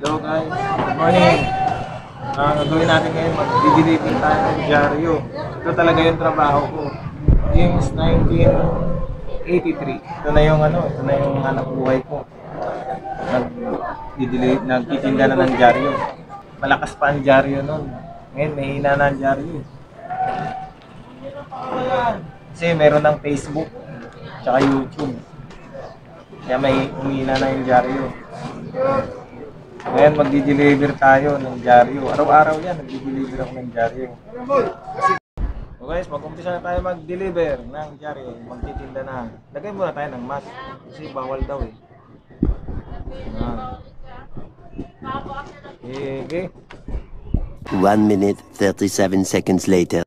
Hello guys, good morning. Ang gagawin natin ngayon, mag-deliver tayo ng dyaryo. Ito talaga yung trabaho ko. Since 1983. Ito na yung hanap buhay ko. Nagtitinda na ng dyaryo. Malakas pa ang dyaryo nun. Ngayon, may hina na ang dyaryo. Kasi meron ng Facebook, tsaka YouTube. Kaya may humina na yung dyaryo. Ngayon, magdi-deliver tayo ng dyaryo. Araw-araw yan, nagdi-deliver ako ng dyaryo. So guys, mag-umpisa na tayo mag-deliver ng dyaryo. Magtitinda na. Lagay muna tayo ng mask. Kasi bawal daw eh. Okay. 1 minute, 37 seconds later.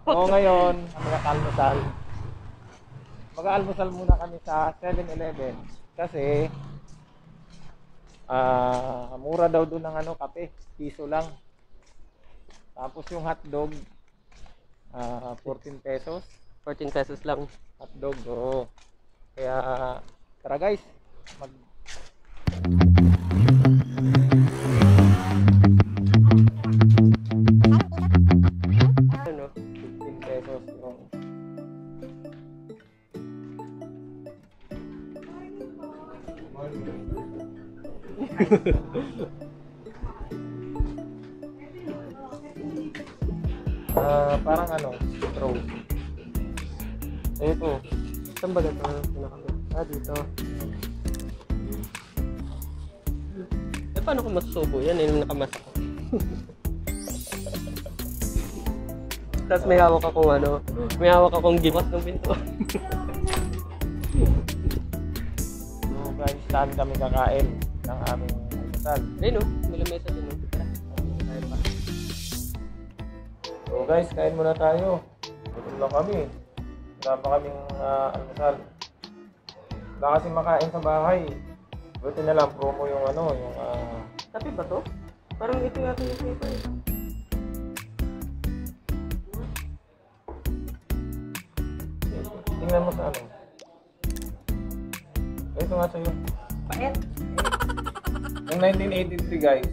So ngayon, kami nag-almusal. Mag-almusal muna kami sa 7-Eleven kasi mura daw doon ng kape, piso lang. Tapos yung hotdog 14 pesos. 14 pesos lang. Hotdog, oo. Kaya tara guys, Ano? 15 pesos yung parang straw. Ito. Saan ba ito? Dito. Paano ko masusubo yan? Yung nakamasa ko. Tapos may hawak akong gimot ng pinto. So guys, saan kami kakain ng aming almusal? Ayun o, may lamesa din o. So guys, kain muna tayo. Gutom lang kami. Wala pa kaming almusal. Wala kasi makain sa bahay. Buti na lang promo yung Tapi ba to? Parang ito yata yung paper eh. Tingnan mo sa Ito nga sa'yo. Pait. Noong 1983 guys,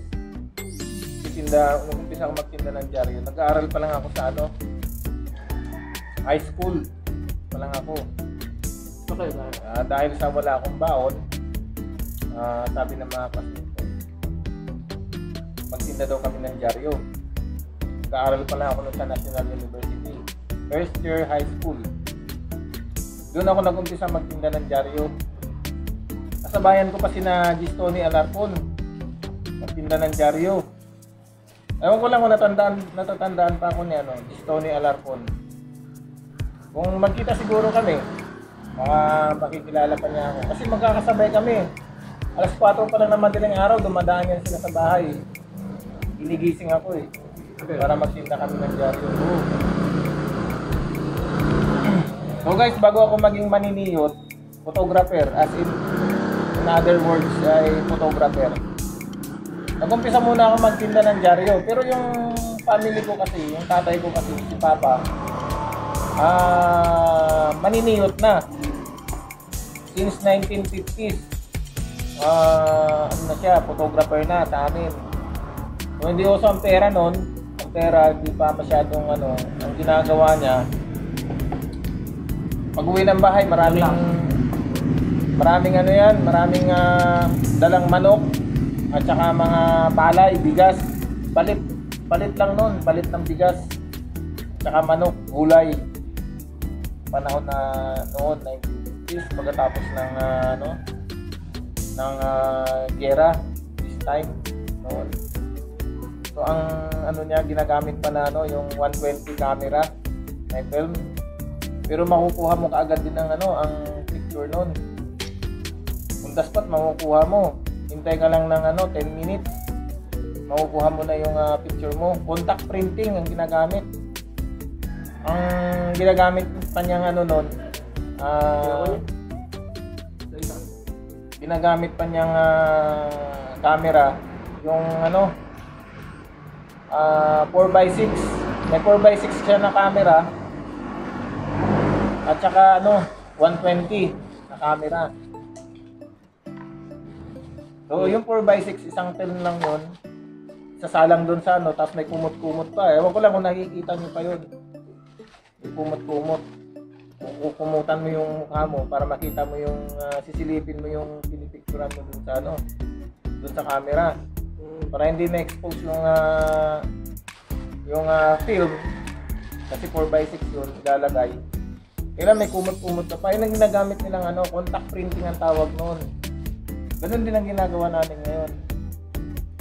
umpisa ako magtinda ng dyaryo. Nag-aaral pa lang ako sa high school pa lang ako. Okay ba? Dahil sa wala akong baon, sabi ng mga classmates ko, magtinda daw kami ng dyaryo. Nag-aaral pa lang ako sa National University. First year high school. Doon ako nag-umpisa magtinda ng dyaryo. Kasabayan ko pa sina Gistoni Alarcon. Magtinda ng dyaryo. Ewan ko lang kung natatandaan pa ako ni Gistoni Alarcon. Kung magkita siguro kami, makikilala pa niya ako. Kasi magkakasabay kami. Alas 4 pa lang ng madaling araw, dumadaan yan sila sa bahay. Inigising ako eh. Para magtinda kami ng dyaryo. So guys, bago ako maging maniniyot, photographer, as in other words ay photographer. Nag-umpisa muna ako magtinda ng dyaryo. Pero yung family ko kasi, yung tatay ko kasi, si Papa, maniniyot na. Since 1950s, photographer na sa amin. So hindi uso ang pera nun. Ang pera, di pa masyadong ang ginagawa niya. Pag-uwi ng bahay, maraming dalang manok at saka mga palay, bigas, balit lang nun, balit ng bigas, saka manok, gulay. Panahon na noon, 1950s, pagkatapos ng gera, this time noon. So ang ginagamit pa na yung 120 camera na film. Pero makukuha mo kaagad din ang ang picture nun. Kung dapat makukuha mo, hintay ka lang ng 10 minutes. Makukuha mo na yung picture mo. Contact printing ang ginagamit. Ang ginagamit pa niyang nun, ginagamit pa niyang camera, yung 4x6. May 4x6 siya na camera. At saka 120 na camera. So yung 4x6 isang film lang yun. Sasalang doon sa tapos may kumot-kumot pa. Ewan ko lang kung nakikita niyo pa yun. May kumot-kumot. Kukumutan mo yung mukha mo para makita mo yung sisilipin mo yung pinipicturan mo doon sa doon sa camera. Para hindi ma-expose yung film. Kasi 4x6 yun ilalagay. Kaya may kumot-kumot na pa. Yun ang ginagamit nilang contact printing ang tawag noon. Ganun din ang ginagawa natin ngayon.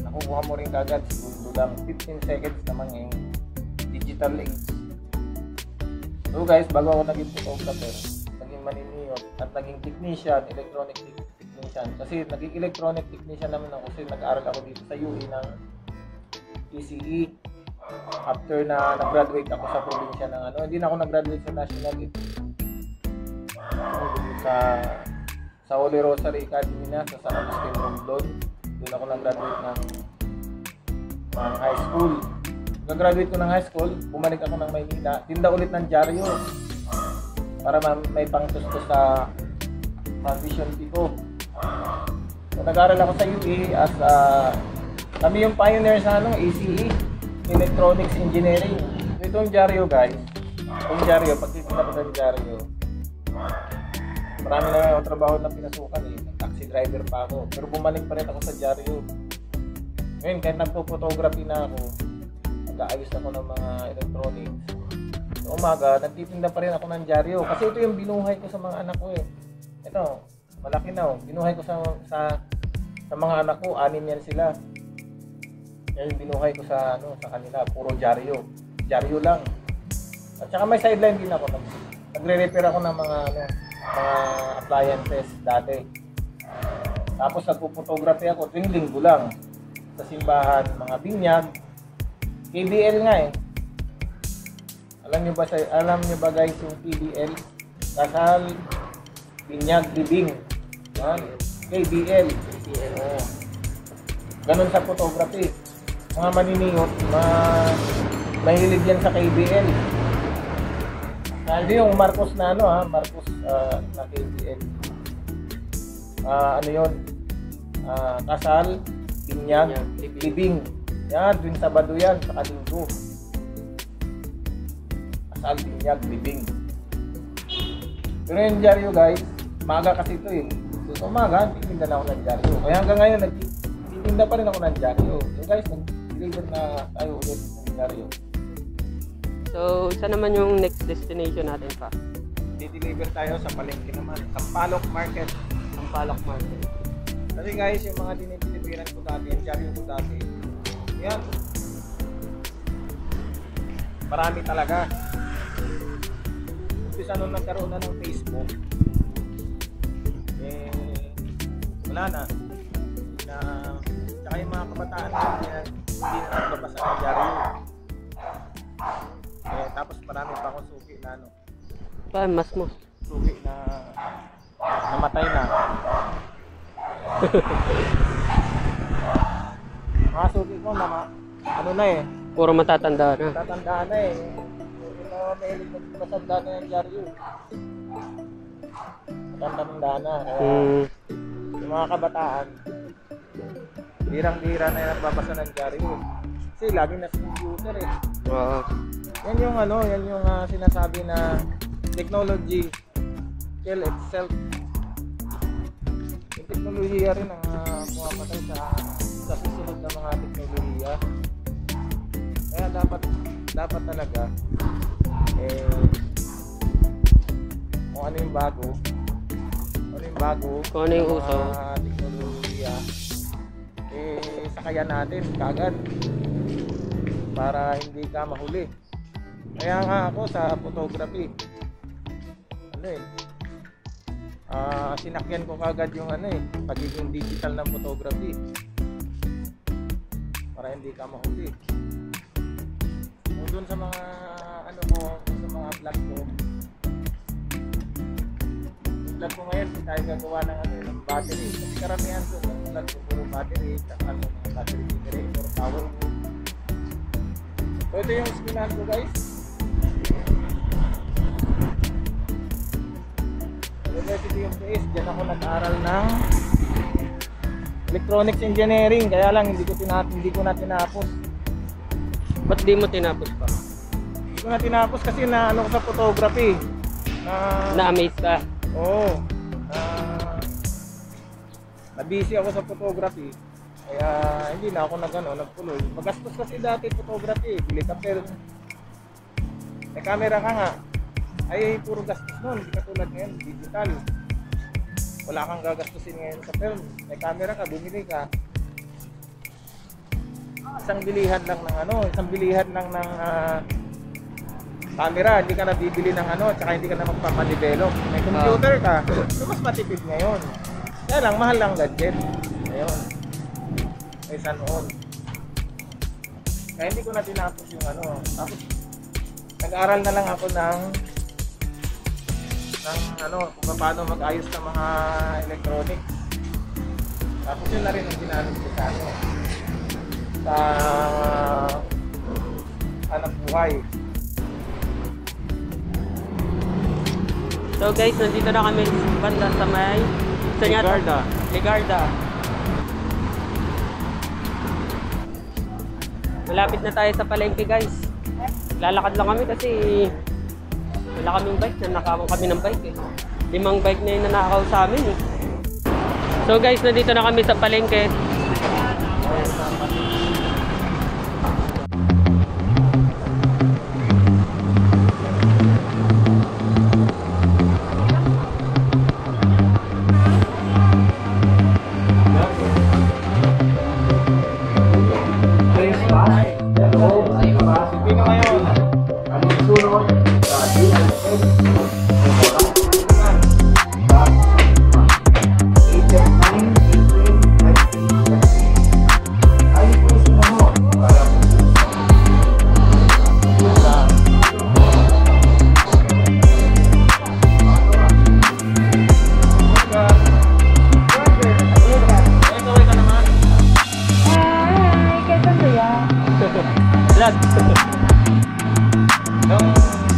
Nakukuha mo rin kagad, segundo lang. 15 seconds naman yung digital age. So guys, bago ako naging photographer, naging maniniyot at naging technician, electronic technician. Kasi naging electronic technician naman ako kasi nag-aaral ako dito sa UE ng PCE. After na nag-graduate ako sa probinsya ng hindi na ako nag-graduate sa national sa Holy Rosary Academy na sa San Agustin Romblon. Doon ako nag-graduate ng high school. Nag-graduate ko ng high school, bumalik ako ng Maynila, tinda ulit ng dyaryo para may pangtustos sa vision fee ko. So, nag-aaral ako sa UE as kami yung pioneer sa ACE, Electronics Engineering. So, itong dyaryo guys, itong dyaryo, pag titinda ko ng dyaryo, marami na yung trabaho na pinasukan taxi driver pa ako, pero bumalik pa rin ako sa dyaryo. Ngayon, kahit nagpo-photography na ako, nag-aayos ako ng mga electronics. Sa umaga, nagtitinda pa rin ako ng dyaryo. Kasi ito yung binuhay ko sa mga anak ko Ito, malaki na binuhay ko sa mga anak ko, 6 yan sila. Yan yung binuhay ko sa kanila, puro dyaryo. Dyaryo lang. At saka may sideline din ako. Nagre-repair ako ng mga appliances dati. Tapos nagpo-photography ako tuwing linggo lang. Sa simbahan, mga binyag. KBL nga Alam niyo ba guys yung KBL? Kasal, binyag, libing. Yan. KBL. Oo. Ganun sa photography. Mga maniniyot, mahilig yan sa KBL. Hindi yung Marcos na Marcos na KBL. Yun? Kasal, binyag, libing. Yan, tuwing Sabado yan, sa Linggo. Kasal, binyag, libing. Pero yung dyaryo guys, maaga kasi ito So umaga, titinda na ako ng dyaryo. Kaya hanggang ngayon, nagtitinda pa rin ako ng dyaryo. So guys, nag-deliver na tayo ulit ng dyaryo. So, saan naman yung next destination natin pa? Di-deliver tayo sa palengke naman, Sampaloc Market. Sampaloc Market. Kasi guys, yung mga dinideliveran ko dati, yung dyaryo ko dati, yan. Marami talaga. Umpisa nung nagkaroon na ng Facebook, wala na. Tsaka yung mga kabataan hindi na nagbabasa ng dyaryo. Tapos marami pa akong suki na Mas mo. Suki na namatay na. Mga suki ko Puro matatanda na. tatandaan na yung mga mahilig magpasanda na yung dyaryo. Matanda na. Kaya yung mga kabataan, birang-bira na yung nagbabasa ng dyaryo. Kasi lagi na sa computer Oo. Yan yung sinasabi na technology kill itself. Yung teknolohiya rin ang pumapatay sa susunod na mga teknolohiya. Kaya dapat talaga kung ano yung bago, Kung ano yung uso, teknolohiya, sakayan natin kagad para hindi ka mahuli. Kaya nga ako sa photography, ano eh. Sinakyan ko kagad yung ano eh, pagiging digital ng photography. Para hindi ka mahuli. Kung doon sa mga ano ko, sa mga vlog ko. Vlog ko ngayon, hindi tayo gagawa ng ano ng battery. Kasi karamihan ko ng vlog ko puro battery, saka ano, battery generator, power wood. So ito yung screenan ko guys. University of the East, dyan ako nag-aaral ng electronics engineering, kaya lang hindi ko na tinapos. Ba't di mo tinapos pa? Hindi ko na tinapos kasi na ano ko sa photography. Na-amaze ka? Oo. Na-busy ako sa photography. Kaya hindi na ako nagpuloy. Magastos kasi dati photography. Bili ka pero may camera ka nga. Ay puro gastos nun. Hindi katulad ngayon, digital. Wala kang gagastusin ngayon sa film. May camera ka, bumili ka. Isang bilihan lang ng camera, hindi ka na bibili ng ano, tsaka hindi ka na magpapadevelop. May computer ka, so mas matipid ngayon. Kaya lang, mahal lang gadget. Ayun. Kaysa noon. Kaya hindi ko na tinapos yung ano. Tapos, nag-aaral na lang ako ng ano, kung paano mag-ayos ng mga electronics. Tapos yun na rin ang ginamit ko sa ano, sa hanap buhay. So guys, nandito na kami banda sa may Legarda. Malapit na tayo sa palengke guys. Lalakad lang kami kasi wala kaming bike. Nanakawan kami ng bike eh. 5 bike na yung nanakaw sa amin eh. So guys, nandito na kami sa palengke.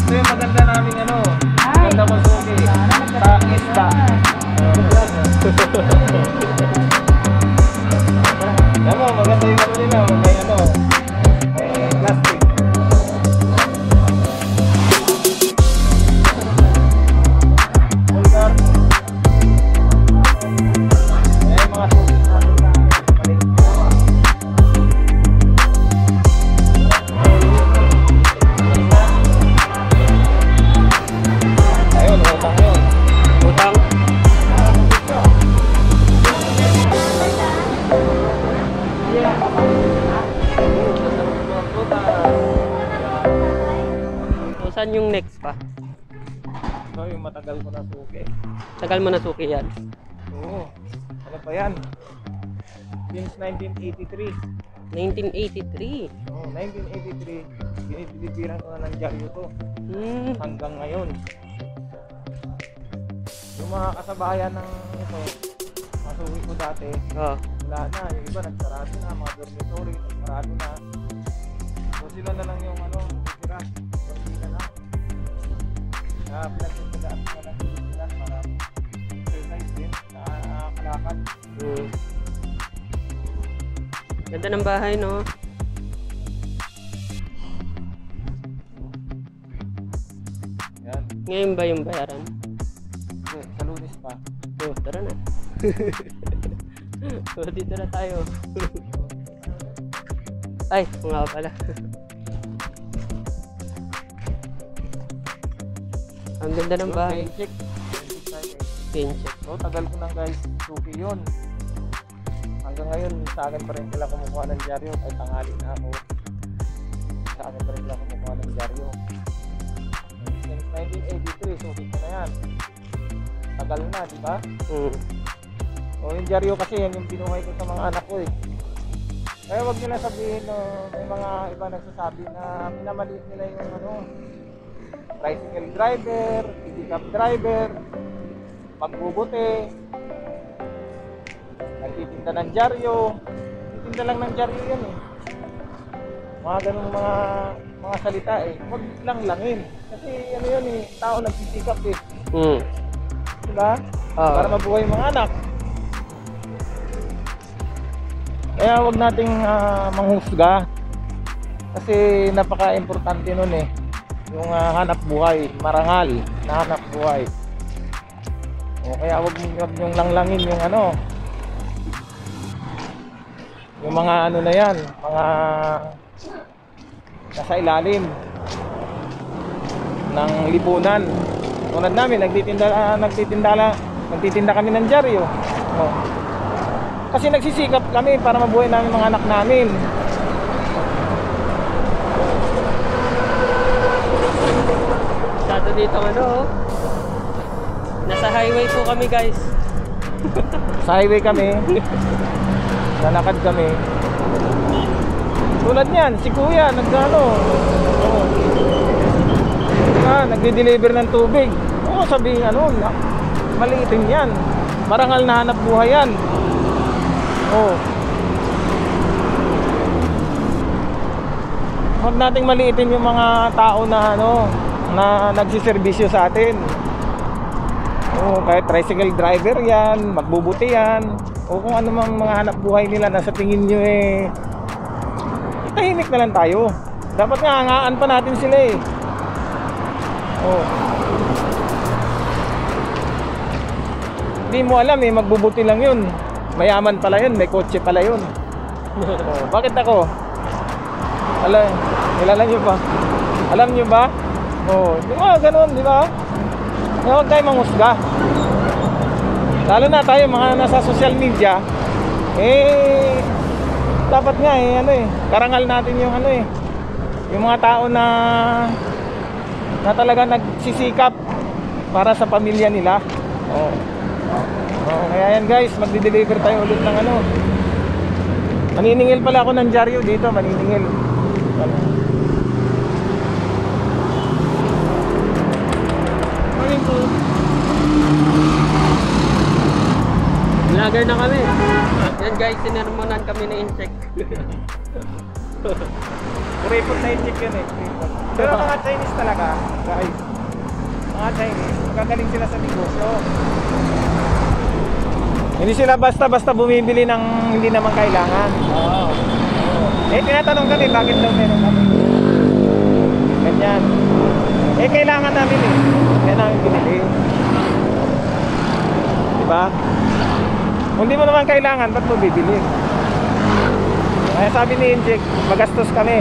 Ito yung maganda naming ano, maganda ko suki sa isda. Alam mo, maganda yung ano nila, may ano, may plastic. Pulgar. May mga suki natin sa palengke. Saan yung next pa? So, yung matagal ko na suki. Tagal mo na suki yan? Oo. Ano pa yan? Since 1983. 1983? Oo, 1983. Binibigyan ko na ng dyaryo to. Hanggang ngayon. Yung mga kasabayan ng ito, masuwi ko dati, wala na. Yung iba nagsarado na, mga dormitory, nagsarado na. So sila na lang yung ano, titira. Pinagsisagaan ko lang sila para exercise din, nakakalakad. Ganda ng bahay, no? Yan. Ngayon ba yung bayaran? Okay, sa Lunes pa. Tara na. Dito na tayo. Ay, nga pala. Ang ganda ng bahay. Check. Check. So, tagal ko na guys, suki yun. Hanggang ngayon, sa akin pa rin sila kumukuha ng dyaryo. Ay, tanghali na ako. Sa akin pa rin sila kumukuha ng dyaryo. since 1983, so dito na yan. Tagal na, di ba? O yung dyaryo kasi yan yung binuhay ko sa mga anak ko eh. Kaya wag nila sabihin, no, may mga iba nagsasabi na minamaliit nila yung ano, tricycle driver, pickup driver, magbubuti, nagtitinda ng dyaryo. Nagtitinda lang ng dyaryo yan eh. Mga ganung mga salita eh. Wag lang langin. Kasi ano yun eh, tao nagsisikap eh. Diba? Para mabuhay yung mga anak. Kaya wag nating manghusga. Kasi napaka-importante nun eh. Yung hanap buhay, marangal na hanap buhay. O kaya wag yung langlangin yung ano. Yung mga ano na yan, mga nasa ilalim ng lipunan. Tulad namin, nagtitinda kami ng dyaryo. O. Kasi nagsisikap kami para mabuhay namin mga anak namin. Masyado dito ano. Nasa highway po kami guys. Sa highway kami. Lalakad kami. Tulad niyan, si Kuya nagano. Nagde-deliver ng tubig. Oo, sabihin ano, maliitin 'yan. Marangal na hanap buhay 'yan. Oh. Huwag nating maliitin yung mga tao na ano, na nagsiservisyo sa atin. Oh, kahit tricycle driver 'yan, magbubuti 'yan, o kung ano mang mga hanap buhay nila na sa tingin nyo eh, tahimik na lang tayo. Dapat nga hangaan pa natin sila eh. Oh. Hindi mo alam eh, magbubuti lang yun. Mayaman pala yun, may kotse pala yun. Oh, bakit ako? Kilala nyo ba? Alam nyo ba? Oh, di ba ganun, di ba? Huwag tayo manghusga. Lalo na tayo mga nasa social media, eh dapat nga eh ano eh, karangal natin yung ano eh, yung mga tao na talaga nagsisikap para sa pamilya nila. Oh. Oh, kaya yan guys, magde-deliver tayo ulit ng ano. Maniningil pala ako ng dyaryo dito, maniningil. Morning po. Vlogger na kami. Yan guys, sinermonan kami na insect. Kuripot na insect yun eh. Pero mga Chinese talaga, guys. Mga Chinese, magagaling sila sa negosyo. Hindi sila basta-basta bumibili ng hindi naman kailangan. Oo. Eh, tinatanong kami, bakit daw meron kami? Ganyan. Eh, kailangan namin eh. Kaya namin binili. Diba? Kung di mo naman kailangan, ba't mo bibili? Kaya sabi ni Injek, magastos kami.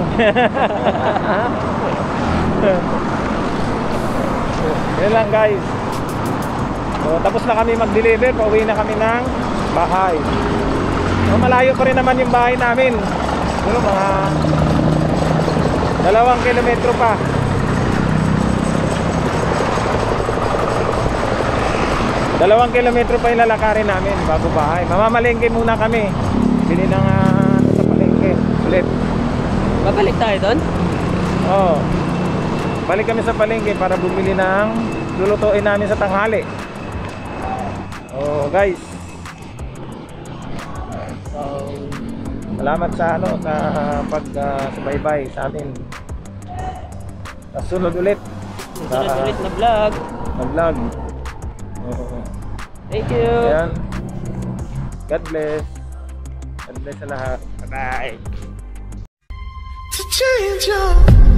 Yan lang guys. So, tapos na kami mag-deliver, pauwi na kami ng bahay. So, malayo pa rin naman yung bahay namin. Siguro mga 2 kilometro pa. Dalawang kilometro pa yung lalakarin namin bago bahay. Mamamalengke muna kami. Bili ng sa palengke ulit. Babalik tayo doon? Oo. Balik kami sa palengke para bumili ng lulutuin namin sa tanghali. Oh, guys. So, salamat sa ano sa pag-subaybay sa amin. Sunod ulit. Sunod ulit na vlog. Vlog. Thank you. Ayan. God bless. God bless sa lahat. Bye. To change your